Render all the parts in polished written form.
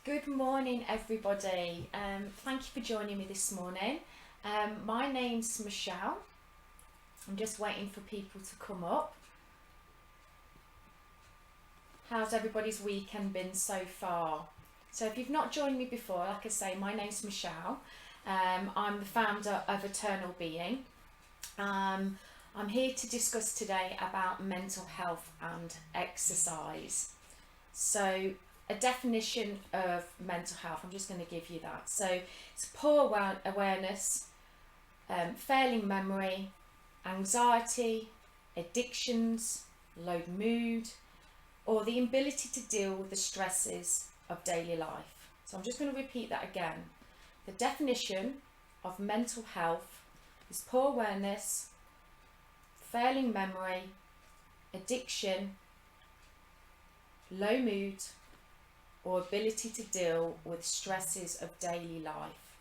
Good morning, everybody. Thank you for joining me this morning. My name's Michelle. I'm just waiting for people to come up. How's everybody's weekend been so far? So if you've not joined me before, like I say, my name's Michelle. I'm the founder of EternalBeing. I'm here to discuss today about mental health and exercise. So a definition of mental health, I'm just going to give you that. So it's poor awareness, failing memory, anxiety, addictions, low mood, or the inability to deal with the stresses of daily life. So I'm just going to repeat that again. The definition of mental health is poor awareness, failing memory, addiction, low mood, or ability to deal with stresses of daily life.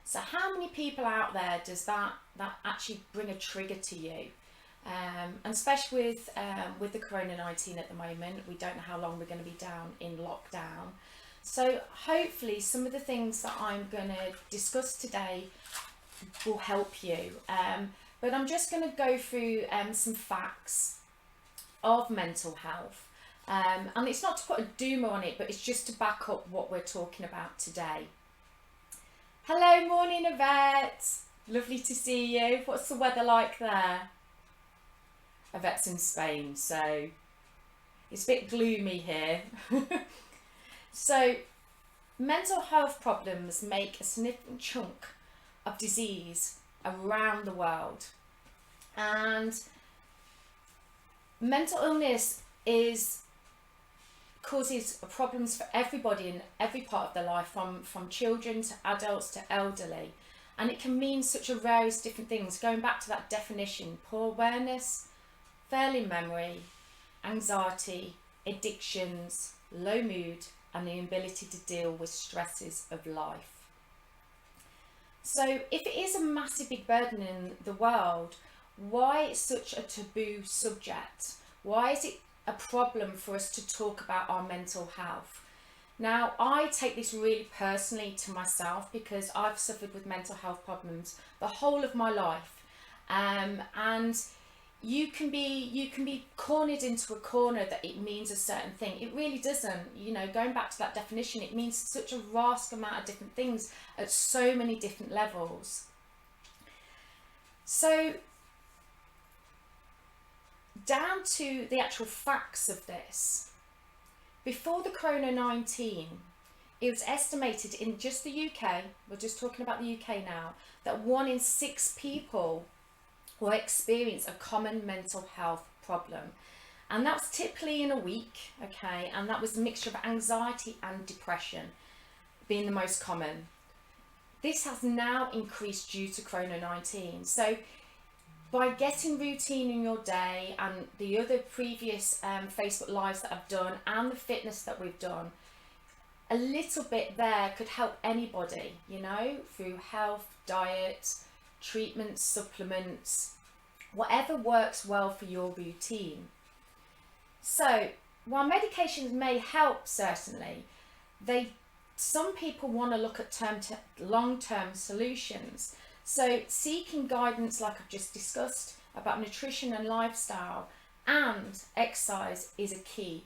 So how many people out there does that actually bring a trigger to you? And especially with the Corona-19 at the moment, we don't know how long we're going to be down in lockdown. So hopefully some of the things that I'm going to discuss today will help you. But I'm just going to go through some facts of mental health. And it's not to put a doomer on it, but it's just to back up what we're talking about today. Hello, morning Yvette. Lovely to see you. What's the weather like there? Yvette's in Spain, so it's a bit gloomy here. So mental health problems make a significant chunk of disease around the world. And mental illness causes problems for everybody in every part of their life, from children to adults to elderly, and it can mean such a various different things. Going back to that definition: poor awareness, failing memory, anxiety, addictions, low mood, and the inability to deal with stresses of life. So if it is a massive big burden in the world, why is such a taboo subject? Why is it a problem for us to talk about our mental health? Now, I take this really personally to myself because I've suffered with mental health problems the whole of my life, and you can be cornered into a corner that it means a certain thing. It really doesn't. You know, going back to that definition, it means such a vast amount of different things at so many different levels. So down to the actual facts of this, before the Corona-19, it was estimated in just the UK, we're just talking about the UK now, that 1 in 6 people will experience a common mental health problem. And that was typically in a week, okay, and that was a mixture of anxiety and depression being the most common. This has now increased due to Corona-19. So by getting routine in your day and the other previous Facebook Lives that I've done and the fitness that we've done, a little bit there could help anybody, you know, through health, diet, treatments, supplements, whatever works well for your routine. So while medications may help, certainly, some people want to look at long-term solutions. So seeking guidance, like I've just discussed, about nutrition and lifestyle and exercise is a key.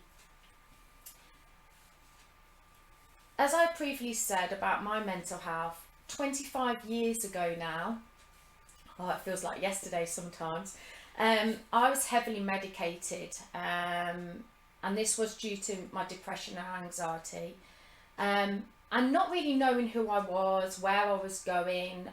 As I previously said about my mental health, 25 years ago now, it feels like yesterday sometimes, I was heavily medicated, and this was due to my depression and anxiety. And not really knowing who I was, where I was going.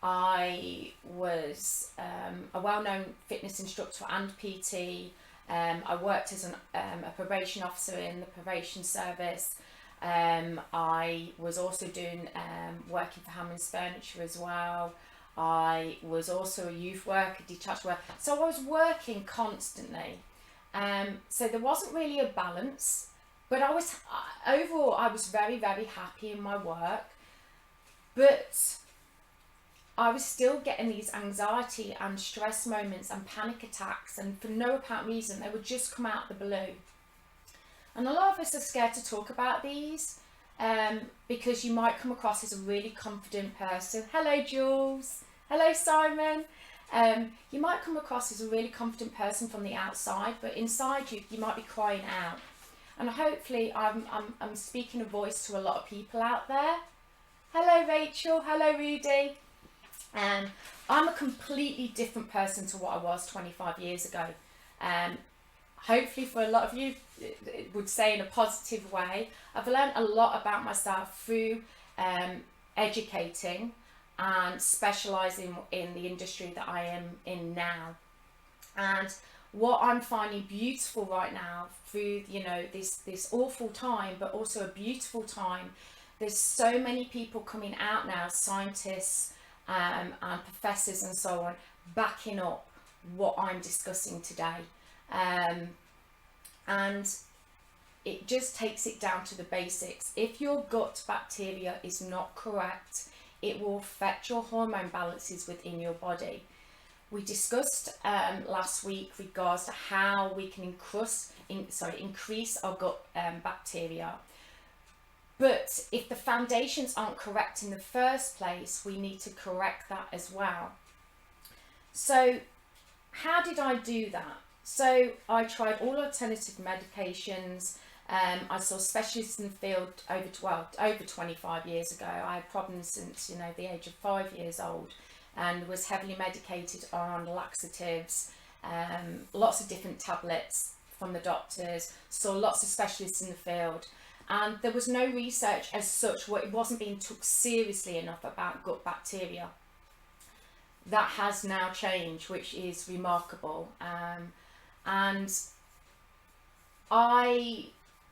I was a well-known fitness instructor and PT. I worked as a probation officer in the probation service. I was also doing working for Hammond's Furniture as well. I was also a youth worker, detached worker. So I was working constantly. So there wasn't really a balance. But overall, I was very, very happy in my work, but I was still getting these anxiety and stress moments and panic attacks, and for no apparent reason, they would just come out of the blue. And a lot of us are scared to talk about these because you might come across as a really confident person. Hello, Jules. Hello, Simon. You might come across as a really confident person from the outside, but inside you, you might be crying out. And hopefully I'm speaking a voice to a lot of people out there. Hello, Rachel. Hello, Rudy. I'm a completely different person to what I was 25 years ago. Hopefully for a lot of you, it would say in a positive way. I've learned a lot about myself through educating and specialising in the industry that I am in now. And what I'm finding beautiful right now through, you know, this awful time, but also a beautiful time, there's so many people coming out now, scientists and professors and so on, backing up what I'm discussing today. And it just takes it down to the basics. If your gut bacteria is not correct, it will affect your hormone balances within your body. We discussed last week regards to how we can increase our gut bacteria. But if the foundations aren't correct in the first place, we need to correct that as well. So how did I do that? So I tried all alternative medications. I saw specialists in the field over 25 years ago. I had problems since, you know, the age of 5 years old, and was heavily medicated on laxatives, lots of different tablets from the doctors, saw lots of specialists in the field, and there was no research as such. It wasn't being took seriously enough about gut bacteria. That has now changed, which is remarkable. And I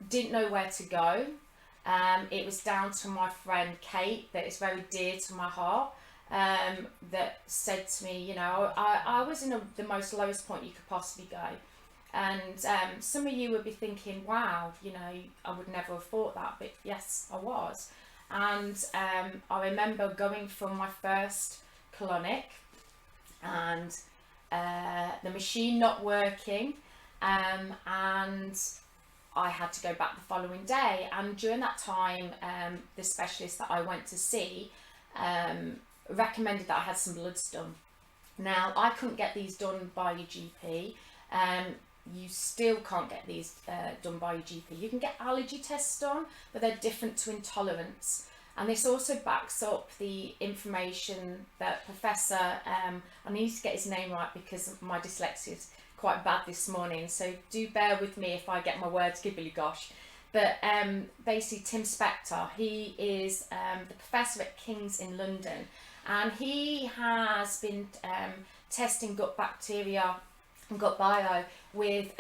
didn't know where to go. It was down to my friend Kate, that is very dear to my heart, that said to me, you know, I was in the most lowest point you could possibly go. And some of you would be thinking, wow, you know, I would never have thought that, but yes, I was. And I remember going for my first colonic, and the machine not working, and I had to go back the following day. And during that time, the specialist that I went to see recommended that I had some bloods done. Now, I couldn't get these done by your GP. You still can't get these done by your GP. You can get allergy tests done, but they're different to intolerance. And this also backs up the information that Professor, I need to get his name right because my dyslexia is quite bad this morning, so do bear with me if I get my words gibbly gosh. But basically Tim Spector, he is the professor at King's in London, and he has been testing gut bacteria and gut bio with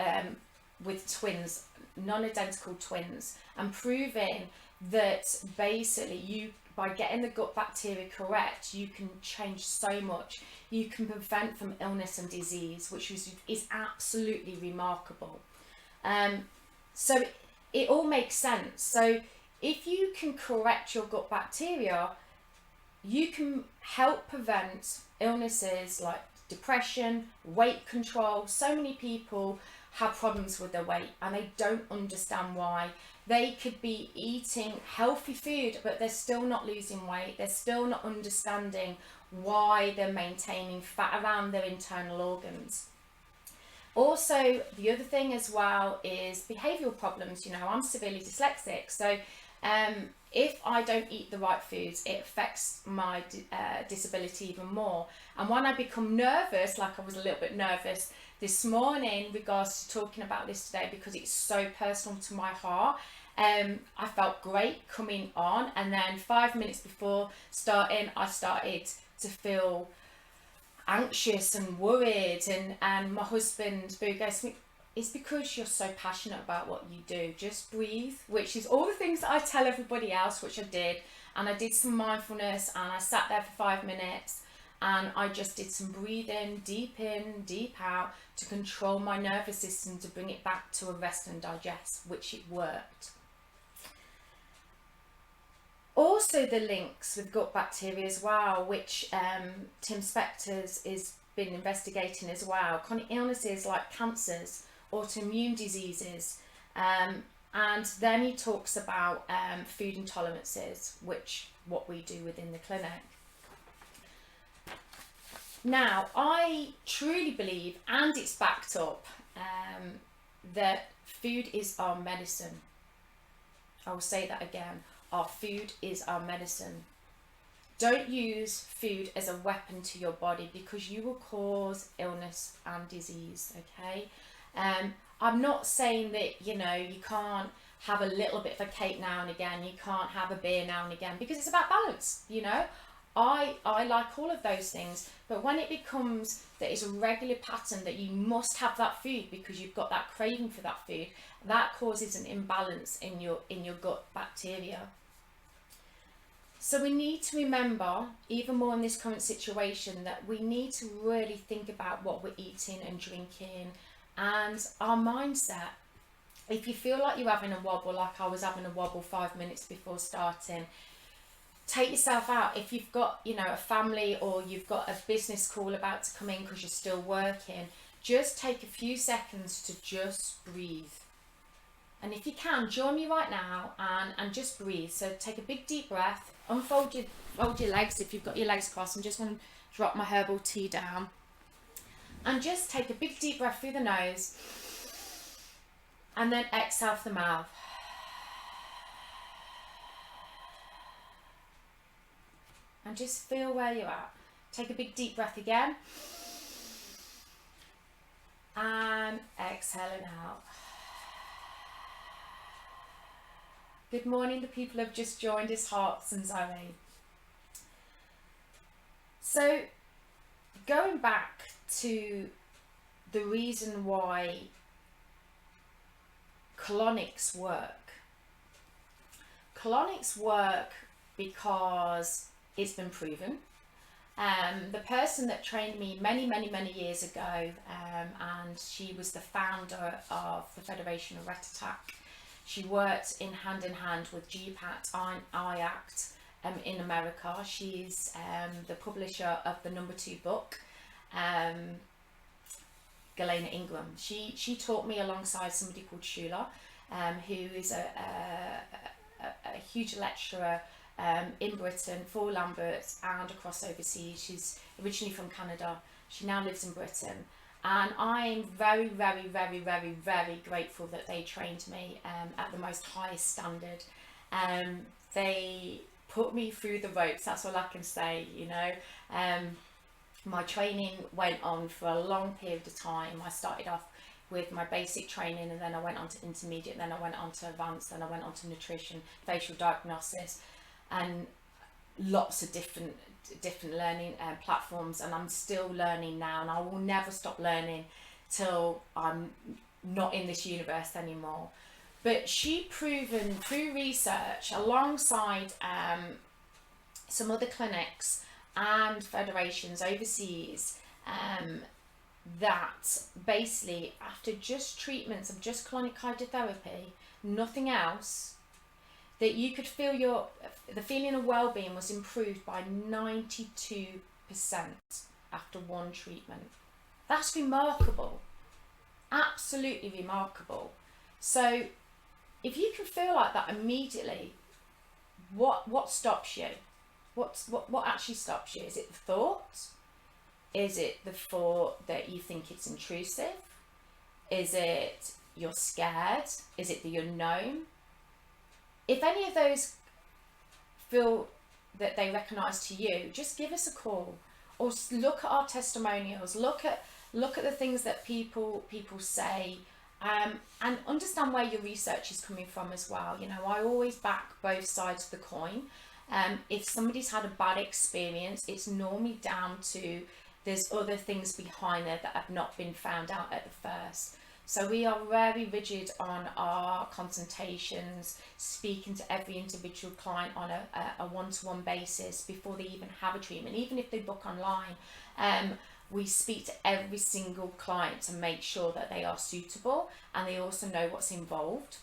twins, non-identical twins, and proving that basically by getting the gut bacteria correct, you can change so much. You can prevent from illness and disease, which is absolutely remarkable. So it all makes sense. So if you can correct your gut bacteria, you can help prevent illnesses like depression, weight control. So many people have problems with their weight and they don't understand why. They could be eating healthy food, but they're still not losing weight. They're still not understanding why they're maintaining fat around their internal organs. Also, the other thing as well is behavioural problems. You know, I'm severely dyslexic, so if I don't eat the right foods, it affects my disability even more. And when I become nervous, like I was a little bit nervous this morning in regards to talking about this today, because it's so personal to my heart, I felt great coming on, and then 5 minutes before starting, I started to feel anxious and worried, and my husband goes to me, it's because you're so passionate about what you do, just breathe, which is all the things that I tell everybody else, which I did. And I did some mindfulness, and I sat there for 5 minutes, and I just did some breathing, deep in, deep out, to control my nervous system, to bring it back to a rest and digest, which it worked. Also, the links with gut bacteria as well, which Tim Spector's has been investigating as well. Chronic illnesses like cancers, autoimmune diseases, And then he talks about food intolerances, which what we do within the clinic. Now, I truly believe, and it's backed up, that food is our medicine. I will say that again. Our food is our medicine. Don't use food as a weapon to your body, because you will cause illness and disease, okay? I'm not saying that, you know, you can't have a little bit of a cake now and again, you can't have a beer now and again, because it's about balance, you know? I like all of those things, but when it becomes that it's a regular pattern that you must have that food because you've got that craving for that food, that causes an imbalance in your gut bacteria. So we need to remember, even more in this current situation, that we need to really think about what we're eating and drinking and our mindset. If you feel like you're having a wobble, like I was having a wobble 5 minutes before starting, take yourself out. If you've got, you know, a family or you've got a business call about to come in because you're still working, just take a few seconds to just breathe. And if you can, join me right now and just breathe. So take a big deep breath, fold your legs if you've got your legs crossed. I'm just going to drop my herbal tea down. And just take a big deep breath through the nose and then exhale from the mouth. And just feel where you're at. Take a big deep breath again. And exhaling out. Good morning, the people who have just joined us, Hearts and Zoe. So, going back to the reason why colonics work. Colonics work because it's been proven. The person that trained me many years ago, and she was the founder of the Federation of Ret Attack. She worked in hand with GPAT IACT in America. She's the publisher of the #2 book, Galena Ingram. She taught me alongside somebody called Shula, who is a huge lecturer in Britain for Lambert and across overseas. She's originally from Canada. She now lives in Britain. And I'm very grateful that they trained me at the most highest standard. They put me through the ropes, that's all I can say, you know. My training went on for a long period of time. I started off with my basic training, and then I went on to intermediate, then I went on to advanced, then I went on to nutrition, facial diagnosis, and lots of different learning platforms. And I'm still learning now, and I will never stop learning till I'm not in this universe anymore. But she proven through research alongside some other clinics and federations overseas, that basically after just treatments of just colonic hydrotherapy, nothing else, that you could feel the feeling of well-being was improved by 92% after one treatment. That's remarkable, absolutely remarkable. So if you can feel like that immediately, what stops you? What actually stops you? Is it the thought? Is it the thought that you think it's intrusive? Is it you're scared? Is it the unknown? If any of those feel that they recognise to you, just give us a call, or look at our testimonials, look at the things that people say, and understand where your research is coming from as well. You know, I always back both sides of the coin. If somebody's had a bad experience, it's normally down to there's other things behind there that have not been found out at the first. So we are very rigid on our consultations, speaking to every individual client on a one-to-one basis before they even have a treatment. Even if they book online, we speak to every single client to make sure that they are suitable and they also know what's involved.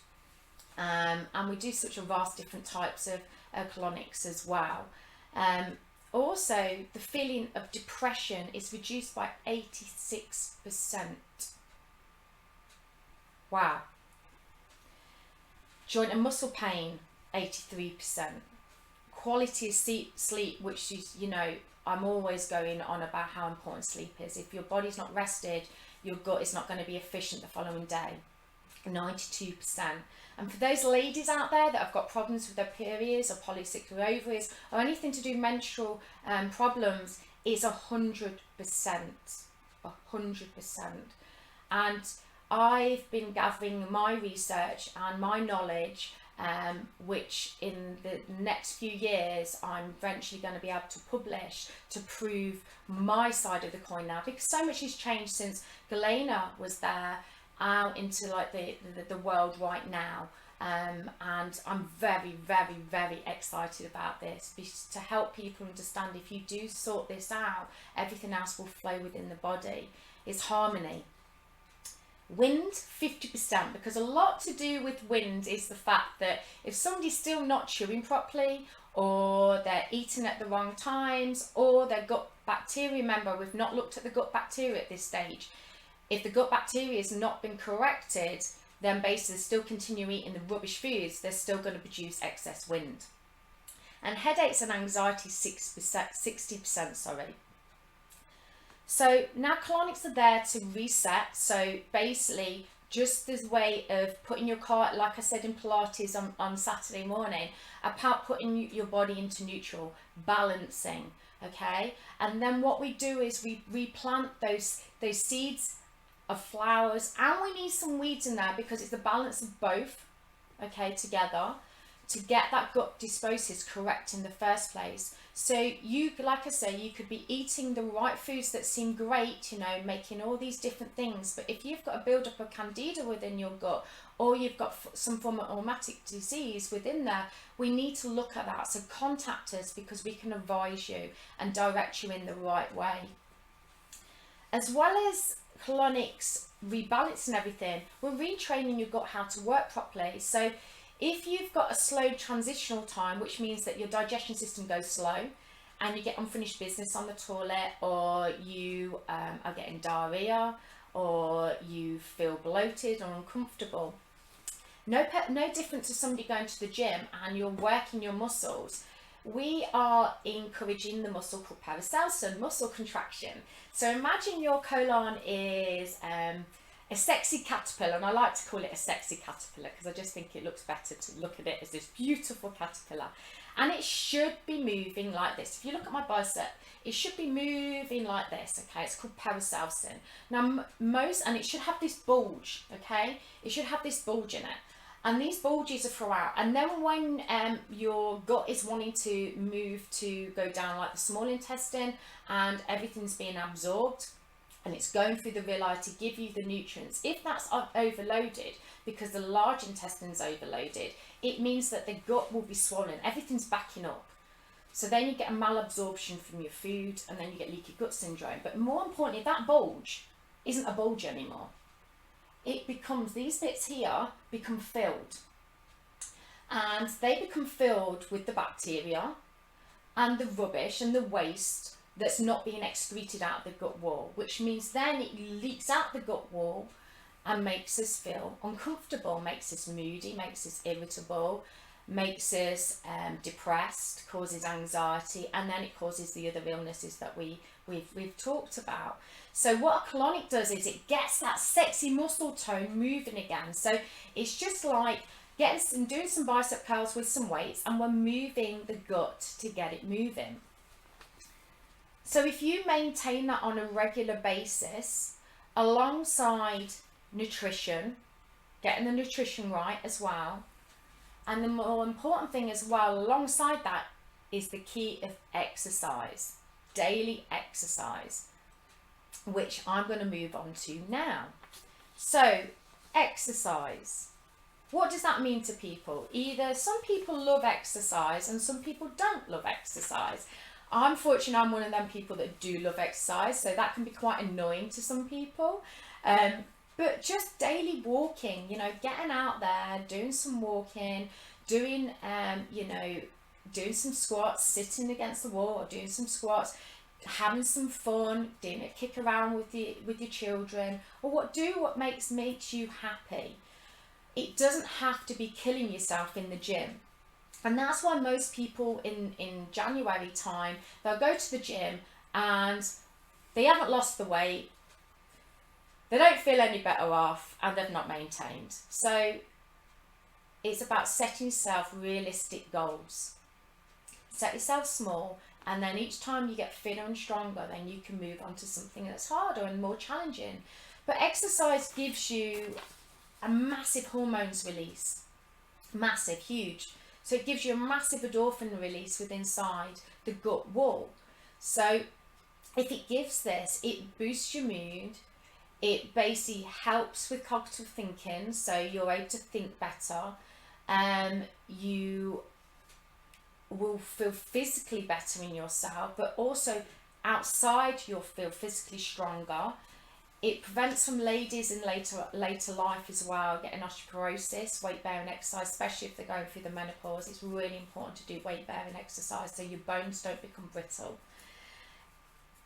And we do such a vast different types of colonics as well. Also, the feeling of depression is reduced by 86%. Wow. Joint and muscle pain, 83%. Quality of sleep, which is, you know, I'm always going on about how important sleep is. If your body's not rested, your gut is not going to be efficient the following day, 92%. And for those ladies out there that have got problems with their periods or polycystic ovaries or anything to do with menstrual problems, it's 100%. 100%. And I've been gathering my research and my knowledge, which in the next few years I'm eventually going to be able to publish to prove my side of the coin now, because so much has changed since Galena was there out into like the world right now. And I'm very, very, very excited about this, because to help people understand, if you do sort this out, everything else will flow within the body. It's harmony. Wind, 50%, because a lot to do with wind is the fact that if somebody's still not chewing properly, or they're eating at the wrong times, or their gut bacteria, remember we've not looked at the gut bacteria at this stage, if the gut bacteria has not been corrected, then basically still continue eating the rubbish foods, they're still going to produce excess wind. And headaches and anxiety, 60%, sorry. So now colonics are there to reset. So basically just this way of putting your car, like I said in Pilates on Saturday morning, about putting your body into neutral, balancing, okay? And then what we do is we replant those seeds of flowers, and we need some weeds in there because it's the balance of both, okay, together to get that gut dysbiosis correct in the first place. So you, like I say, you could be eating the right foods that seem great, you know, making all these different things, but if you've got a build up of candida within your gut, or you've got some form of rheumatic disease within there, we need to look at that. So contact us, because we can advise you and direct you in the right way. As well as colonics rebalancing everything, we're retraining your gut how to work properly. So if you've got a slow transitional time, which means that your digestion system goes slow and you get unfinished business on the toilet, or you are getting diarrhea, or you feel bloated or uncomfortable, no different to somebody going to the gym and you're working your muscles. We are encouraging the muscle called Paracelsus, muscle contraction. So imagine your colon is a sexy caterpillar, and I like to call it a sexy caterpillar because I just think it looks better to look at it as this beautiful caterpillar. And it should be moving like this. If you look at my bicep, it should be moving like this, okay? It's called Paracelsus. Now and it should have this bulge, okay? It should have this bulge in it. And these bulges are throughout. And then when your gut is wanting to move to go down like the small intestine, and everything's being absorbed, and it's going through the villi to give you the nutrients. If that's overloaded, because the large intestine's overloaded, it means that the gut will be swollen. Everything's backing up. So then you get a malabsorption from your food, and then you get leaky gut syndrome. But more importantly, that bulge isn't a bulge anymore. It becomes, these bits here become filled. And they become filled with the bacteria and the rubbish and the waste that's not being excreted out of the gut wall, which means then it leaks out the gut wall and makes us feel uncomfortable, makes us moody, makes us irritable, makes us depressed, causes anxiety, and then it causes the other illnesses that we've talked about. So what a colonic does is it gets that sexy muscle tone moving again. So it's just like doing some bicep curls with some weights, and we're moving the gut to get it moving. So if you maintain that on a regular basis, alongside nutrition, getting the nutrition right as well, and the more important thing as well alongside that is the key of exercise, daily exercise, which I'm going to move on to now. So exercise, what does that mean to people? Either some people love exercise and some people don't love exercise. I'm fortunate I'm one of them people that do love exercise, so that can be quite annoying to some people. But just daily walking, you know, getting out there, doing some walking, doing doing some squats, sitting against the wall or doing some squats, having some fun, doing a kick around with your children, or what makes you happy. it doesn't have to be killing yourself in the gym. And that's why most people in January time, they'll go to the gym and they haven't lost the weight, they don't feel any better off, and they've not maintained. So it's about setting yourself realistic goals. Set yourself small, and then each time you get fitter and stronger, then you can move on to something that's harder and more challenging. But exercise gives you a massive hormones release. Massive, huge. So it gives you a massive endorphin release within inside the gut wall. So if it gives this, it boosts your mood. It basically helps with cognitive thinking, so you're able to think better. You will feel physically better in yourself, but also outside you'll feel physically stronger. It prevents some ladies in later life as well getting osteoporosis, weight bearing exercise, especially if they're going through the menopause. It's really important to do weight bearing exercise so your bones don't become brittle.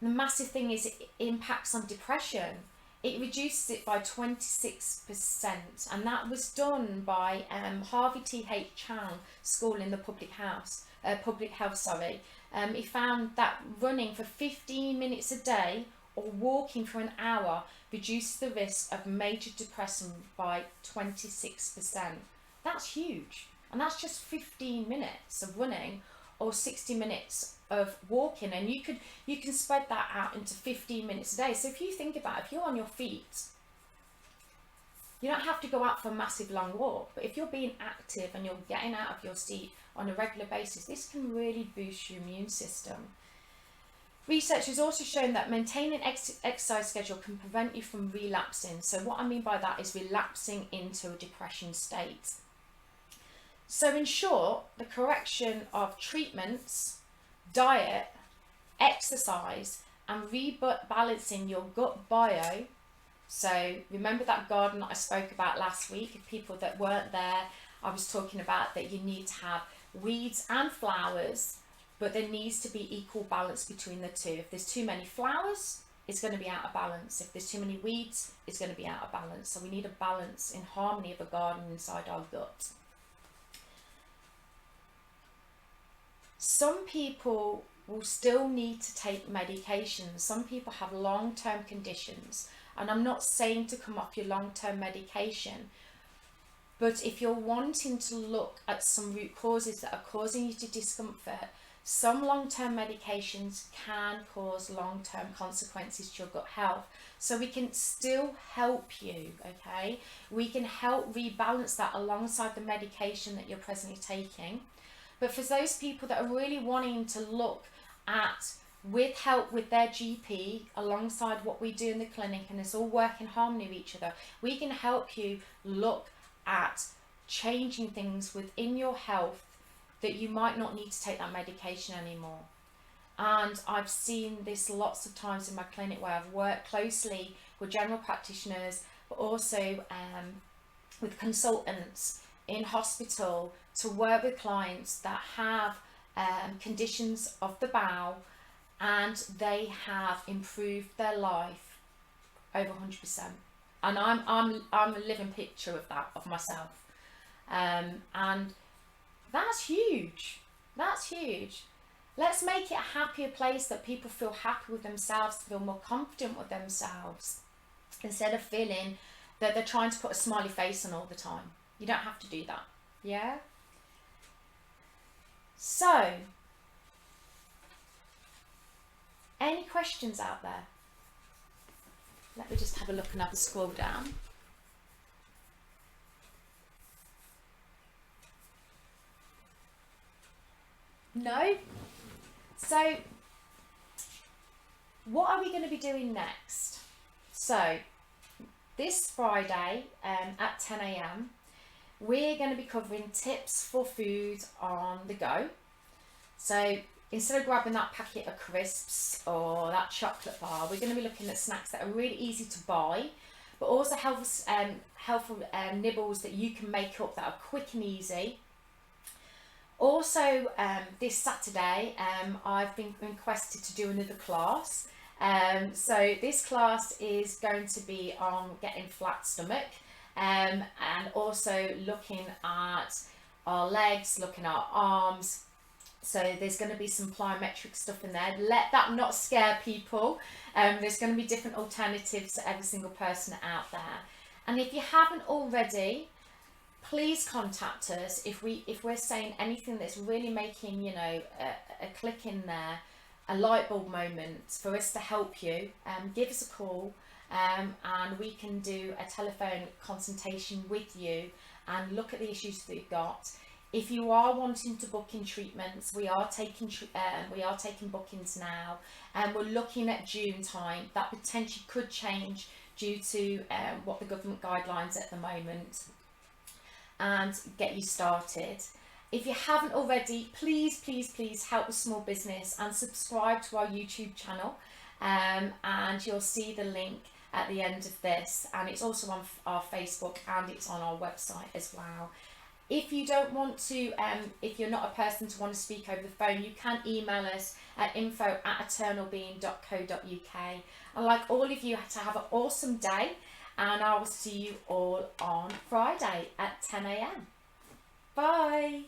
The massive thing is it impacts on depression. It reduces it by 26%, and that was done by Harvey T.H. Chang School in the public health. He found that running for 15 minutes a day or walking for an hour reduces the risk of major depression by 26%. That's huge, and that's just 15 minutes of running or 60 minutes of walking, and you can spread that out into 15 minutes a day. So if you think about it, if you're on your feet, you don't have to go out for a massive long walk, but if you're being active and you're getting out of your seat on a regular basis, this can really boost your immune system. Research has also shown that maintaining exercise schedule can prevent you from relapsing. So what I mean by that is relapsing into a depression state. So in short, the correction of treatments, diet, exercise, and rebalancing your gut bio. So remember that garden that I spoke about last week? If people that weren't there, I was talking about that you need to have weeds and flowers, but there needs to be equal balance between the two. If there's too many flowers, it's going to be out of balance. If there's too many weeds, it's going to be out of balance. So we need a balance in harmony of a garden inside our gut. Some people will still need to take medications. Some people have long-term conditions, and I'm not saying to come off your long-term medication, but if you're wanting to look at some root causes that are causing you to discomfort, some long-term medications can cause long-term consequences to your gut health. So we can still help you, okay? We can help rebalance that alongside the medication that you're presently taking. But for those people that are really wanting to look at, with help with their GP, alongside what we do in the clinic, and it's all work in harmony with each other, we can help you look at changing things within your health that you might not need to take that medication anymore. And I've seen this lots of times in my clinic where I've worked closely with general practitioners, but also with consultants in hospital to work with clients that have conditions of the bowel, and they have improved their life over 100%. And I'm a living picture of that, of myself. And that's huge. That's huge. Let's make it a happier place that people feel happy with themselves, feel more confident with themselves, instead of feeling that they're trying to put a smiley face on all the time. You don't have to do that. Yeah? So, any questions out there? Let me just have a look and have a scroll down. No? So, what are we going to be doing next? So, this Friday at 10 a.m, we're going to be covering tips for food on the go. So, instead of grabbing that packet of crisps or that chocolate bar, we're going to be looking at snacks that are really easy to buy, but also helpful nibbles that you can make up that are quick and easy. Also, this Saturday, I've been requested to do another class. So this class is going to be on getting flat stomach. and also looking at our legs, looking at our arms. So there's going to be some plyometric stuff in there. Let that not scare people. There's going to be different alternatives to every single person out there. And if you haven't already, please contact us if we're saying anything that's really making, you know, a click in there, a light bulb moment for us to help you. Give us a call, and we can do a telephone consultation with you and look at the issues that you've got. If you are wanting to book in treatments, we are taking bookings now, and we're looking at June time. That potentially could change due to what the government guidelines at the moment, and get you started. If you haven't already, please help a small business and subscribe to our YouTube channel, and you'll see the link at the end of this, and it's also on our Facebook and it's on our website as well. If you don't want to, if you're not a person to want to speak over the phone, you can email us at info@eternalbeing.co.uk. I'd like all of you to have an awesome day, and I will see you all on Friday at 10 a.m. Bye.